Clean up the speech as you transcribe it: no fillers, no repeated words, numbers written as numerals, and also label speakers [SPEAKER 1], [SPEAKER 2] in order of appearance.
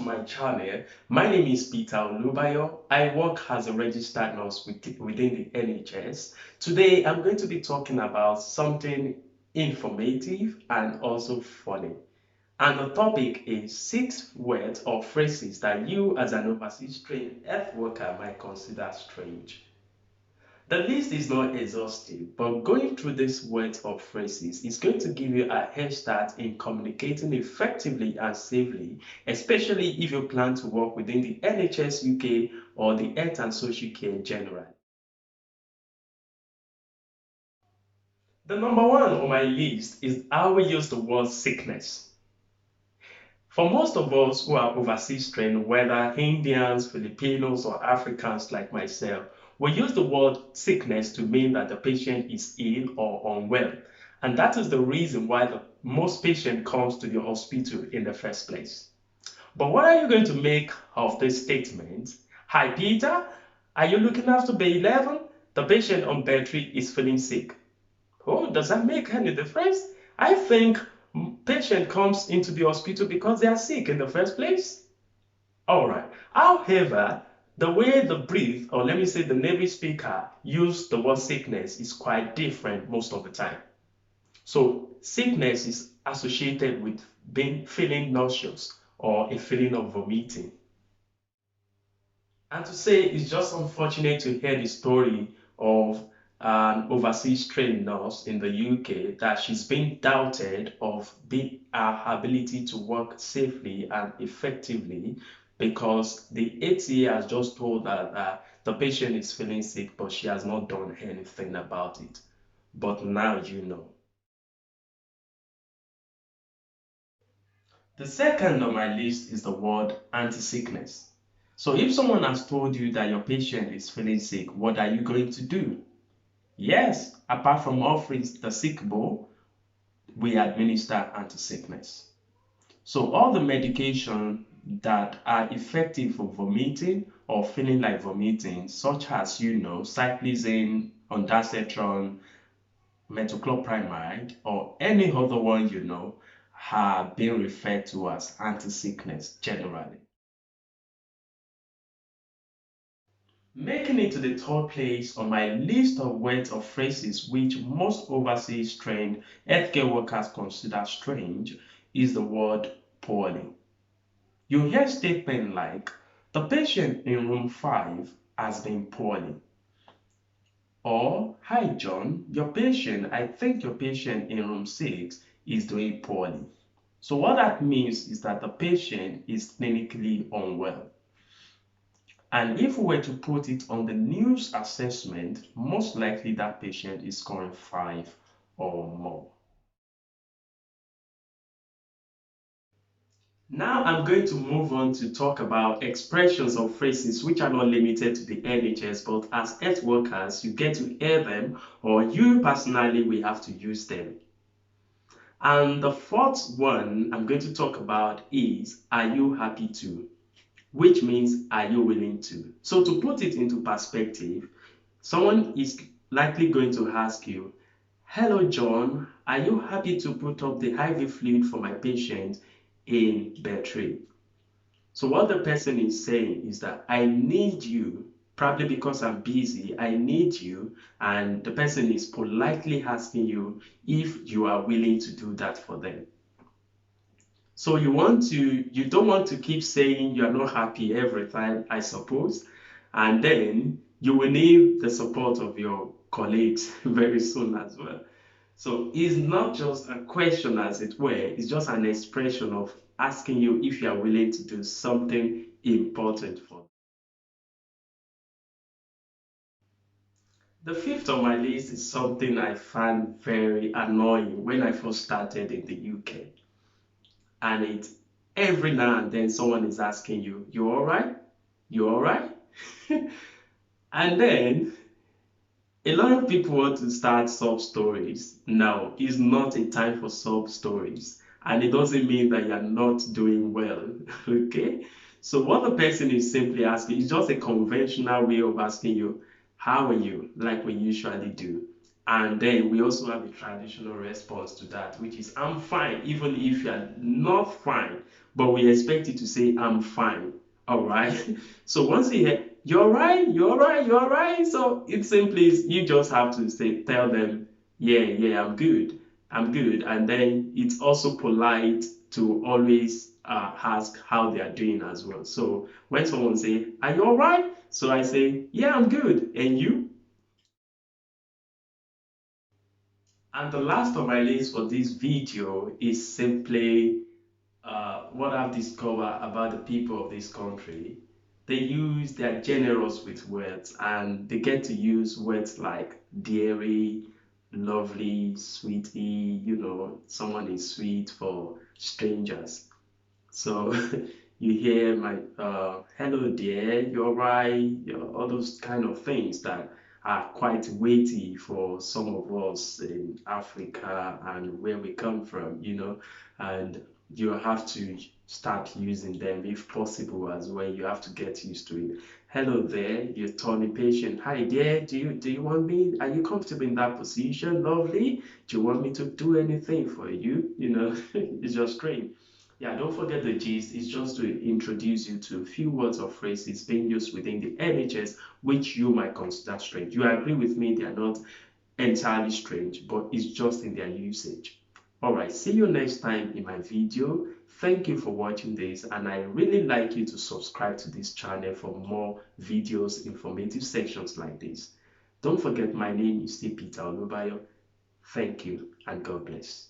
[SPEAKER 1] my channel. My name is Peter Olubayo. I work as a registered nurse within the NHS. Today, I'm going to be talking about something informative and also funny. And the topic is 6 words or phrases that you as an overseas trained health worker might consider strange. The list is not exhaustive, but going through these words or phrases is going to give you a head start in communicating effectively and safely, especially if you plan to work within the NHS UK or the health and social care generally. The number one on my list is how we use the word sickness. For most of us who are overseas trained, whether Indians, Filipinos, or Africans like myself, we use the word sickness to mean that the patient is ill or unwell. And that is the reason why most patient comes to the hospital in the first place. But what are you going to make of this statement? Hi Peter, are you looking after Bay 11? The patient on bed 3 is feeling sick. Oh, does that make any difference? I think patient comes into the hospital because they are sick in the first place. All right. However, the way the brief, or let me say the native speaker, use the word sickness is quite different most of the time. So sickness is associated with feeling nauseous or a feeling of vomiting. And to say it's just unfortunate to hear the story of an overseas trained nurse in the UK that she's been doubted of her ability to work safely and effectively because the HCA has just told her that the patient is feeling sick, but she has not done anything about it. But now you know. The second on my list is the word anti-sickness. So if someone has told you that your patient is feeling sick, what are you going to do? Yes, apart from offering the sick bowl, we administer anti-sickness. So all the medication that are effective for vomiting or feeling like vomiting, such as, cyclizine, ondansetron, metoclopramide, or any other one have been referred to as anti-sickness generally. Making it to the third place on my list of words or phrases which most overseas trained healthcare workers consider strange is the word poorly. You hear statements like, the patient in room 5 has been poorly. Or, hi John, I think your patient in room 6 is doing poorly. So what that means is that the patient is clinically unwell. And if we were to put it on the news assessment, most likely that patient is scoring 5 or more. Now I'm going to move on to talk about expressions or phrases which are not limited to the NHS, but as health workers, you get to hear them, or you personally will have to use them. And the fourth one I'm going to talk about is, are you happy to? Which means, are you willing to? So to put it into perspective, someone is likely going to ask you, hello John, are you happy to put up the IV fluid for my patient in bed 3? So what the person is saying is that I need you, probably because I'm busy, I need you, and the person is politely asking you if you are willing to do that for them. So you don't want to keep saying you're not happy every time, I suppose, and then you will need the support of your colleagues very soon as well. So it's not just a question, as it were, it's just an expression of asking you if you are willing to do something important for them. The fifth on my list is something I found very annoying when I first started in the UK. And it's every now and then someone is asking you, you all right? You all right? And then a lot of people want to start sub stories. Now, it's not a time for sub stories. And it doesn't mean that you're not doing well. Okay? So what the person is simply asking is just a conventional way of asking you, how are you? Like we usually do. And then we also have a traditional response to that, which is I'm fine, even if you're not fine. but we expect you to say, I'm fine. All right. So once you hear, you're right, you're right, you're right. So it's simply, you just have to say, tell them, yeah, yeah, I'm good. I'm good. And then it's also polite to always ask how they are doing as well. So when someone say, are you all right? So I say, yeah, I'm good. And you? And the last of my list for this video is simply what I've discovered about the people of this country. They're generous with words, and they get to use words like dearie, lovely, sweetie, someone is sweet for strangers. So you hear my hello dear, you're right, all those kind of things that are quite weighty for some of us in Africa and where we come from, and you have to start using them if possible as well. You have to get used to it. Hello there, you're turning patient. Hi there, do you want me? Are you comfortable in that position? Lovely. Do you want me to do anything for you? It's just great. Yeah, don't forget the gist is just to introduce you to a few words or phrases being used within the NHS which you might consider strange. You agree with me, they are not entirely strange, but it's just in their usage. Alright, see you next time in my video. Thank you for watching this, and I really like you to subscribe to this channel for more videos, informative sections like this. Don't forget, my name is still Peter Olubayo. Thank you and God bless.